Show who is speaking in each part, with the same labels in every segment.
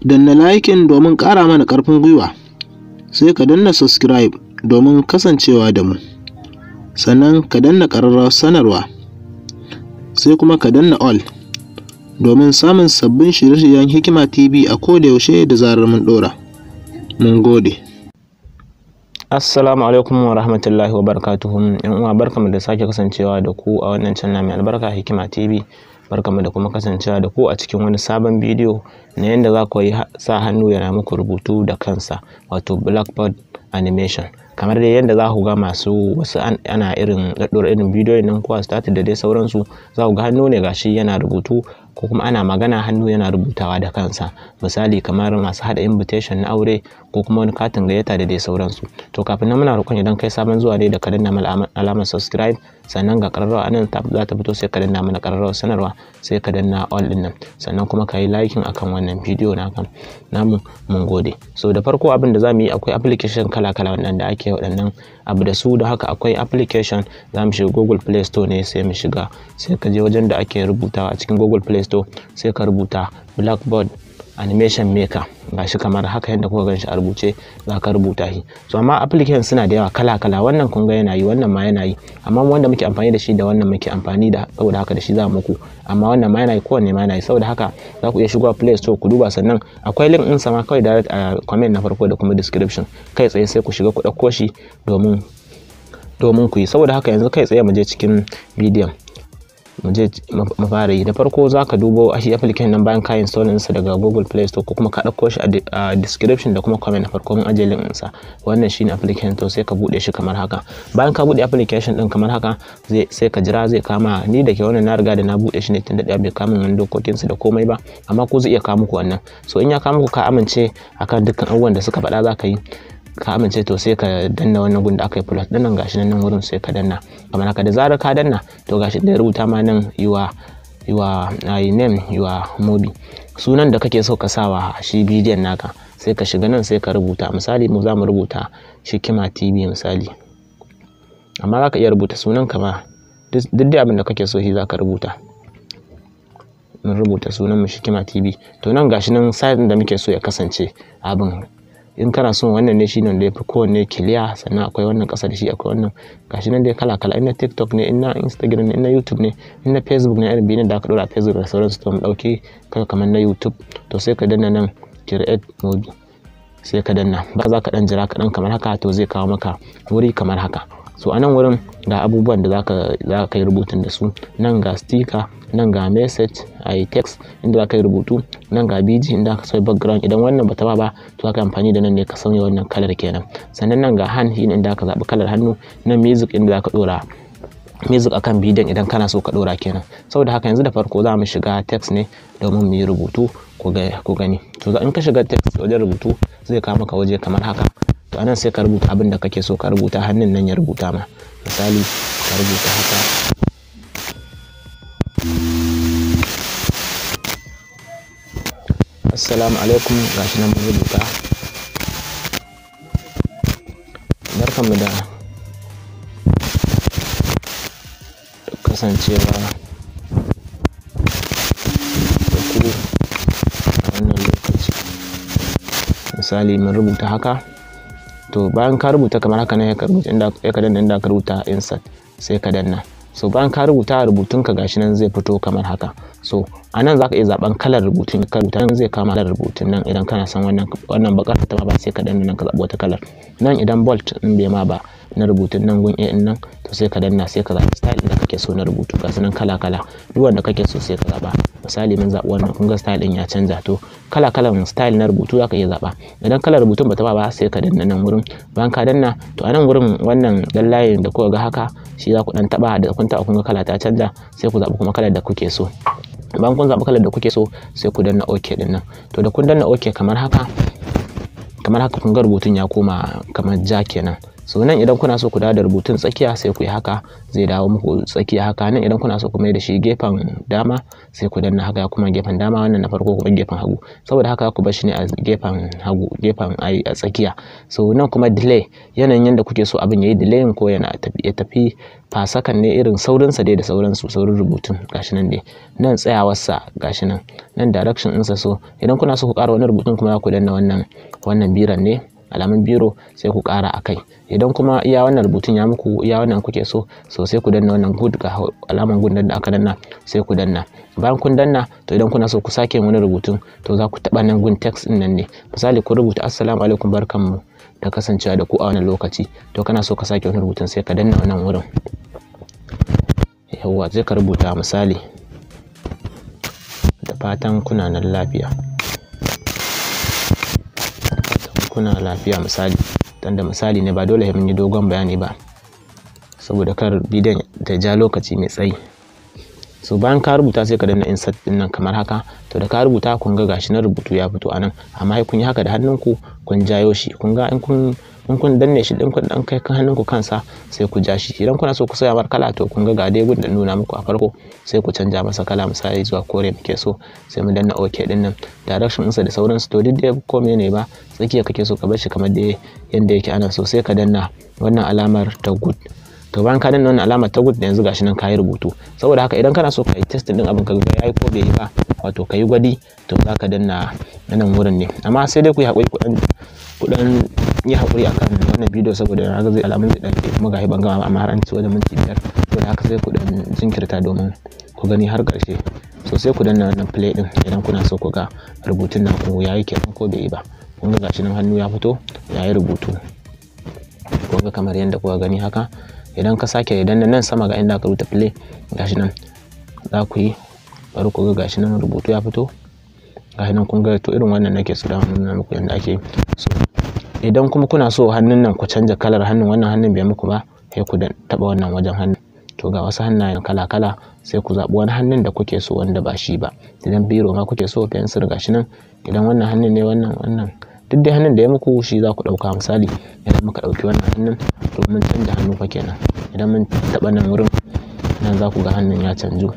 Speaker 1: danna liking domin ƙara mana ƙarfin gwiwa, sai ka danna subscribe domin kasancewa da mu, sannan ka danna ƙararrawar sanarwa, sai kuma ka danna all domin samun sabbin shirye-shiryen Hikima TV a kodayaushe da zarar mun ɗora. Mun gode.
Speaker 2: Assalamu alaikum wa rahmatullahi wa barakatuhu. Yan uwa, barkamu da sake kasancewa da ku a wannan channel mai albarka Hikima TV. Barkamu da kuma kasancewa da ku a cikin wani sabon bidiyo na yadda za ku yi sa hannu yana muku rubutu da kansa, wato Blackbord Animation. Kamar dai yadda za ku ga wasu ana irin daddora irin bidiyoyin nan ko start da dai sauransu, za ku ga hannu ne gashi yana rubutu, ko kuma ana magana hannu yana rubutawa da kansa. Misali kamar masu hada invitation na aure ko kuma wani katin gayyata da dai sauransu. To kafin nan muna roƙon idan kai sabon zuwa ne da ka danna mana alamar subscribe, sannan ga ƙararrawa anan za ta fito, sai ka danna mana ƙararrawar sanarwa, sai ka danna all din nan, sannan kuma ka yi liking akan wannan bidiyo namu. Mun gode. So da farko abin da zamu yi, akwai application kala-kala wanda ake waɗannan abu da su, da haka akwai application zamu shiga Google Play Store ne, sai mu shiga, sai ka je wajen da ake rubutawa a cikin Google Play Store, sai ka rubuta Blackbord Animation Maker, gashi kamar haka yadda kuka ganshi a rubuce, za ka rubuta shi. So amma application suna da yawa kala-kala, wannan kun ga yana yi, wannan ma yana yi, amma wanda muke amfani da shi da wannan muke amfani da, saboda haka da shi za muku, amma wannan ma yana yi, kowanne ma yana yi. Saboda haka za ku iya shigowa Play Store ku duba, sannan akwai link ɗin sama kawai direct a comment na farko da kuma description, kai tsaye sai ku shiga ku ɗauko shi domin ku yi. Saboda haka yanzu kai tsaye mu je cikin bidiyon, mu fara yi. Da farko za ka dubo shi application nan bayan ka install ɗinsa daga Google Play Store, ko kuma ka ɗauko shi a description da kuma comment na farko mun ajiye link ɗinsa. Wannan shine application, to sai ka buɗe shi kamar haka. Bayan ka buɗe application ɗin kamar haka, sai ka jira zai kama. Ni da ke wannan na riga da na buɗe shi ne tun da bai kama wani dokokinsu da komai ba, amma ku zai iya kawo muku wannan. So in ya kawo muku ka amince akan dukkan abubuwan da suka faɗa za ka yi, ka amince, to sai ka danna wannan gun da aka yi plus din nan, gashi nan wurin sai ka danna kamar haka. Da zarar ka danna, to gashi da ya rubuta ma nan your name, your movie, sunan da kake so ka sawa shi bidiyon naka, sai ka shiga nan sai ka rubuta. Misali mu za mu rubuta Hikima TV misali, amma za ka iya rubuta sunan ka ma, duk da abin da kake so shi za ka rubuta. Mun rubuta sunan mu Hikima TV. To nan gashi nan site da muke so ya kasance abin, in kana son wannan ne shine da yafi kowanne kiliya, sannan akwai wannan ƙasa da shi, akwai wannan gashi nan dai kala-kala. In na TikTok ne, in na Instagram ne, in na YouTube ne, in na Facebook ne, irin bidiyon da aka ɗora Facebook da sauransu. To mu ɗauki kamar na YouTube, to sai ka danna nan create movie, sai ka danna. Ba za ka ɗan jira kaɗan kamar haka, to zai kawo maka wuri kamar haka. So a nan wurin ga abubuwan da za ka yi rubutun da su. Nan ga sticker, nan ga message ai text inda za ka yi rubutu, nan ga BG inda ka sauya background. Idan wannan bata ba, to ka amfani da nan ne ka sauya wannan kalar kenan. Sannan nan ga hand inda ka zaɓi kalar hannu. Nan music inda za ka ɗora music akan bidiyon idan kana so ka ɗora kenan. Saboda haka yanzu da farko za mu shiga text ne domin mu yi rubutu ku gani. To in ka shiga text wajen rubutu, zai kawo maka waje kamar haka. To anan sai ka rubuta abin da kake so ka rubuta, hannun nan ya rubuta ma. Misali ka rubuta haka, assalamu alaikum, gashi nan mun rubuta. Barkanmu da kasancewa da ku a wannan lokaci. Misali mun rubuta haka. To bayan ka rubuta kamar haka ne, ka rubuta inda ka rubuta insert, sai ka danna. So bayan ka rubuta rubutunka gashi nan zai fito kamar haka. So a nan za ka iya zaɓen kalar rubutun ka rubuta, nan zai kama kalar rubutun nan. Idan kana son wannan bakar ta ba, sai ka danna nan ka zaɓi wata kalar. Nan idan bold in bai ma ba na rubutun nan gun A nan, to sai ka danna, sai ka zaɓi style da kake so na rubutu. Ga sunan kala-kala, duk wanda kake so sai ka zaɓa. Misali mun zaɓi wannan, kun ga style ɗin ya canza. To kala-kalan style na rubutu za ka iya zaɓa. Idan kalar rubutun bata ba, sai ka danna nan wurin. Bayan ka danna, to a nan wurin wannan dan layin da kuka ga haka, shi za ku dan taɓa. Da kun taɓa kun ga kala ta canza, sai ku zaɓi kuma kalar da kuke so. Bayan kun zaɓi kalar da kuke so, sai ku danna OK din nan. To da kun danna OK kamar haka kun ga rubutun ya koma kamar ja kenan. so nan idan kuna so ku dawo da rubutun tsakiya sai ku yi haka, zai dawo muku tsakiya haka. Nan idan kuna so ku mai da shi gefen dama sai ku danna haka, kuma gefen dama, wannan na farko kuma gefen hagu. Saboda haka ku bar shi ne a gefen hagu, gefen a tsakiya. So nan kuma delay, yanayin yanda kuke so abin yayi delayin ko yana tafi fasakan ne, irin saurinsa dai da sauransu, saurin rubutun gashi nan dai. Nan tsayawarsa gashi nan, nan direction ɗinsa. So idan kuna so ku ƙara wani rubutun kuma ku danna wannan biran ne, alamun biro, sai ku ƙara a kai. Idan kuma iya wannan rubutun ya muku, iya wannan kuke so sai ku danna wannan good, ga alaman good da aka danna sai ku danna. Bayan kun danna, to idan kuna so ku sake wani rubutun to za ku taɓa nan gun text ɗin nan ne. Misali ku rubuta assalamu alaikum, barkanmu da kasancewa da ku a wannan lokaci, to kana so ka sake wani rubutun sai ka danna wannan wurin. Yawwa, sai ka rubuta misali da fatan kuna nan lafiya, kuna lafiya misali. Dan da misali ne, ba dole mun yi dogon bayani ba saboda kar bidiyon ta ja lokaci mai tsayi. So bayan ka rubuta sai ka danna insert din nan kamar haka. To da ka rubuta kun ga gashi na rubutu ya fito anan, amma sai kun yi haka da hannunku kun jayo shi. Kun ga in kun danne shi din, kun dan kai kan hannunku kansa sai ku ja shi. Idan kuna so ku saya mar kala, to kun ga dai gun da nuna muku a farko, sai ku canja masa kala, misali zuwa kore muke so, sai mu danna okay din nan. Direction ɗinsa da sauransu to duk dai ko mene ba, tsakiya kake so ka bar shi kamar dai yanda yake ana so, sai ka danna wannan alamar ta good. To bayan ka danna wannan alamar ta good, yanzu gashi nan kayi rubutu. Saboda haka idan kana so ka yi test din abin ka ga yayi ko bai yi ba, wato kayi gwadi, to zaka danna nan wurin ne. Amma sai dai ku yi hakuri, ku dan yi hakuri akan wannan bidiyo saboda na ga zai alamun zai dake, kuma ga ban gama amma har an ci wajen minti 5. Saboda haka sai ku dan jinkirta domin ku gani har ƙarshe. So sai ku danna wannan play din idan kuna so ku ga rubutun nan ko yayi kenan ko bai yi ba. Kun ga gashi nan hannu ya fito yayi rubutu, kun ga kamar yanda kuka gani haka. Idan ka sake idan nan sama ga inda ka rubuta play gashi nan, za ku yi bari ku ga gashi nan rubutu ya fito gashi nan. Kun ga to irin wannan nake so da nuna muku yanda ake. So idan kuma kuna so hannun nan ku canja kalar hannun, wannan hannun bai muku ba, sai ku taba wannan wajen hannun. To ga wasu hannayen kala sai ku zaɓi wani hannun da kuke so wanda ba shi ba. Idan biro ma kuke so, pencil gashi nan. Idan wannan hannun ne, wannan duk dai hannun da ya muku shi za ku ɗauka. Misali idan muka ɗauki wannan hannun, to mun canja hannu fa kenan. Idan mun taɓa nan wurin, nan za ku ga hannun ya canju.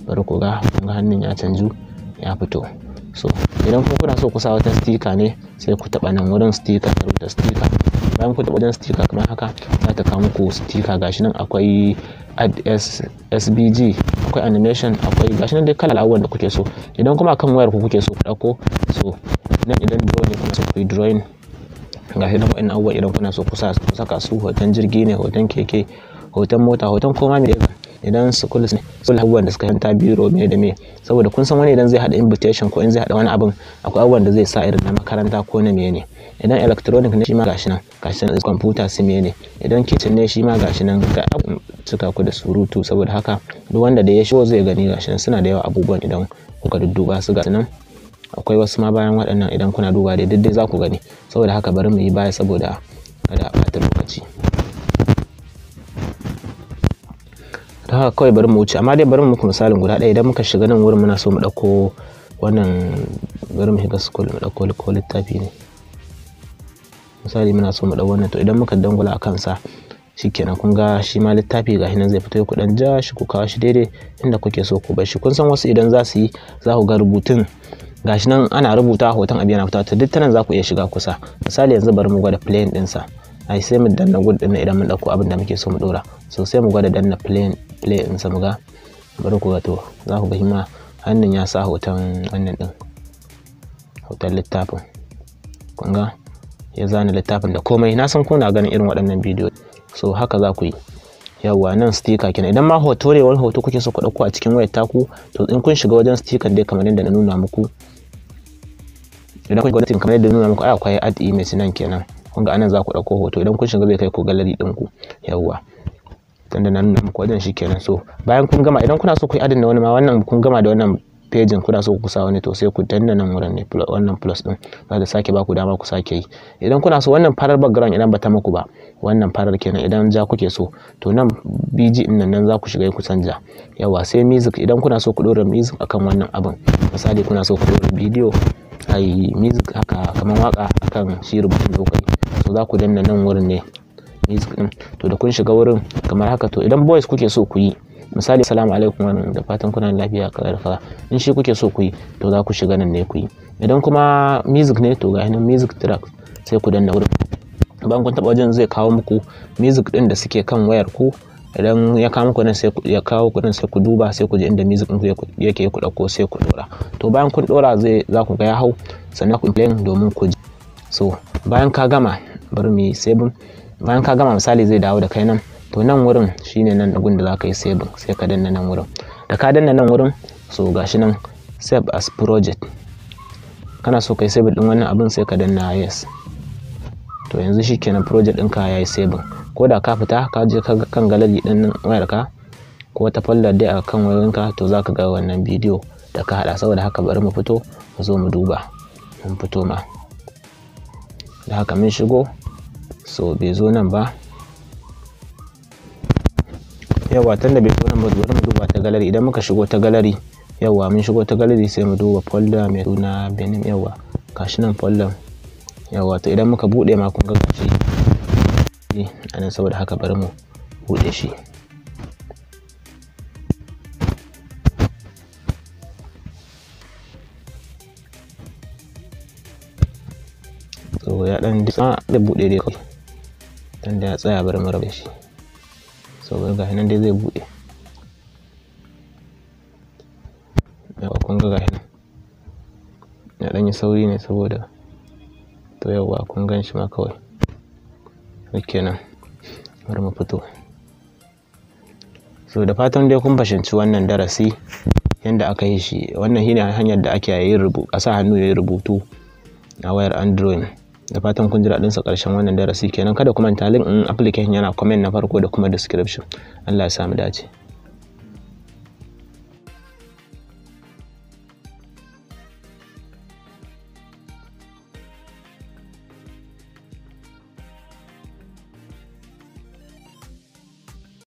Speaker 2: Bari ku ga, kun ga hannun ya canju ya fito. So idan kuna so ku sa wata sticker ne, sai ku taɓa nan wurin sticker, rubuta sticker. Bayan ku taɓa wajen sticker kamar haka, za ta kawo muku sticker gashi nan. Akwai SBG, akwai animation, akwai gashi nan dai kala abubuwan da kuke so. Idan kuma kan wayar ku kuke so ku ɗauko, so nan idan drawing ne kuna so ku yi drawing, gashi nan wa'annan abubuwan idan kuna so ku saka su, hoton jirgi ne, hoton keke, hoton mota, hoton koma me. Idan schools ne, school abubuwan da suka yanta biro me da me, saboda kun san wani idan zai haɗa invitation ko in zai haɗa wani abin, akwai abubuwan da zai sa irin na makaranta ko na mene. Idan electronic ne shi ma gashi nan computer su mene. Idan kitchen ne shi ma gashi nan, ga cika ku da surutu. Saboda haka duk wanda da ya shigo zai gani gashi nan, suna da yawa abubuwan idan kuka dudduba su gashi nan. Akwai wasu ma bayan waɗannan idan kuna duba dai duk dai za ku gani. Saboda haka bari mu yi baya saboda kada a ɓata lokaci. Da haka kawai bari mu wuce, amma dai bari mu muku misalin guda ɗaya. Idan muka shiga nan wurin muna so mu ɗauko wannan, bari mu shiga school mu ɗauko ko littafi ne. Misali muna so mu ɗau wannan, to idan muka dangula a kansa shikenan. Kun ga shi ma littafi gashi nan zai fito, ku dan ja shi ku kawo shi daidai inda kuke so ku bar shi. Kun san wasu idan za su yi, za ku ga rubutun gashi nan ana rubuta, hoton abin yana fita, to duk ta nan za ku iya shiga kusa. Misali yanzu bari mu gwada plane ɗinsa. Ai sai mu danna good ɗin idan mun ɗauko abin da muke so mu ɗora. So sai mu gwada danna play ɗinsa mu ga. Bari ku ga, to za ku ga hima hannun ya sa hoton wannan ɗin, hoton littafin. Kun ga ya zana littafin da komai. Na san kuna ganin irin waɗannan bidiyo. So haka za ku yi. Yawwa, nan sticker kenan. Idan ma hoto ne, wani hoto kuke so ku ɗauko a cikin wayar taku, to in kun shiga wajen sticker dai kamar yadda na nuna muku, idan kun shiga wajen kamar yadda na nuna muku, ai akwai add image nan kenan. Kun ga anan za ku ɗauko hoto. Idan kun shiga zai kai ku gallery ɗinku. Yawwa, tunda na nuna muku wajen shi kenan. So bayan kun gama, idan kuna so ku yi adin da wani ma, wannan kun gama da wannan pejin, kuna so ku sa wani, to sai ku danna nan wurin ne, wannan plus ɗin za ta sake ba ku dama ku sake yi. Idan kuna so wannan farar background idan ba ta muku ba, wannan farar kenan, idan ja kuke so, to nan BG ɗin nan za ku shiga ku canja. Yawwa, sai music. Idan kuna so ku ɗora music akan wannan abin, misali kuna so ku ɗora bidiyo, ai music haka kamar waka akan shi rubutun da kuka yi, so za ku danna nan wurin ne, music din. To da kun shiga wurin kamar haka, to idan voice kuke so ku yi, misali assalamu alaikum wannan da fatan kuna lafiya kaza, in shi kuke so ku yi to za ku shiga nan ne ku yi. Idan kuma music ne to ga nan music track sai ku danna wurin. Bayan kun taba wajen zai kawo muku music din da suke kan wayar ku. Idan ya kawo muku nan sai ya kawo ku nan sai ku duba sai ku je inda music din yake ku dauko sai ku dora. To bayan kun dora za ku ga ya hau, sannan ku play domin ku ji. So bayan ka gama bari mu yi saving. Bayan ka gama misali zai dawo da kai nan, to nan wurin shine nan da gun da za ka yi saving, sai ka danna nan wurin. Da ka danna nan wurin so gashi nan save as project. Kana so kai save din wannan abin sai ka danna yes. To yanzu shikenan project ɗinka yayi saving. Ko da ka fita ka je kan gallery din wayarka ko wata folder dai a kan wayoyinka, to zaka ga wannan bidiyo da ka hada. Saboda haka bari mu fito mu zo mu duba. Mun fito ma da haka mun shigo, so bai zo nan ba. Yawa tunda bai zo nan ba bari mu duba ta gallery. Idan muka shigo ta gallery, yawa mun shigo ta gallery sai mu duba folder mai suna Benin. Yawa gashi nan folder. Yawa to idan muka bude ma kun ga gashi anan, saboda haka bari mu bude shi. So ya dan da bude dai kai dan da ya tsaya, bari mu rabe shi. So ga nan dai zai bude. Yawa kun ga gashi nan ya dan yi sauri ne saboda to yawa kun gan shi ma kawai. Kenan bari mu fito. So da fatan dai kun fahimci wannan darasi yanda aka yi shi. Wannan shine hanyar da ake yin rubutu, a sa hannu yayin rubutu a wayar Android. Da fatan kun ji daɗin sa ƙarshen wannan darasi kenan. Kada ku manta link ɗin application yana comment na farko da kuma description. Allah ya sa mu dace.